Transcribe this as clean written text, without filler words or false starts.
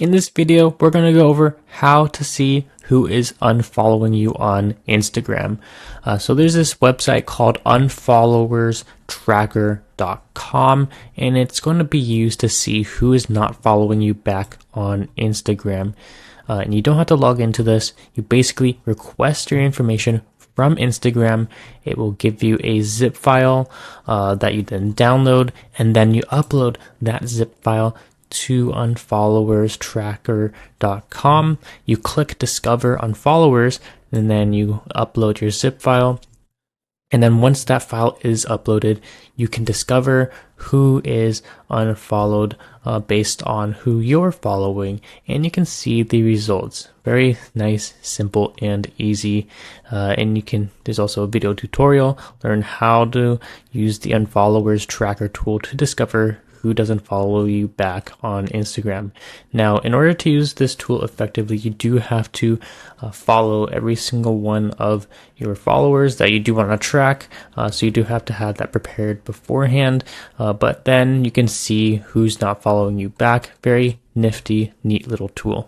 In this video, we're going to go over how to see who is unfollowing you on Instagram. So there's this website called unfollowerstracker.com, and it's going to be used to see who is not following you back on Instagram. And you don't have to log into this. You basically request your information from Instagram. It will give you a zip file that you then download, and then you upload that zip file to unfollowerstracker.com. You click discover unfollowers, and then you upload your zip file. And then once that file is uploaded, you can discover who is unfollowed based on who you're following, and you can see the results. Very nice, simple, and easy. And there's also a video tutorial, learn how to use the unfollowers tracker tool to discover who doesn't follow you back on Instagram. Now, in order to use this tool effectively, you do have to follow every single one of your followers that you do want to track. So you do have to have that prepared beforehand, but then you can see who's not following you back. Very nifty, neat little tool.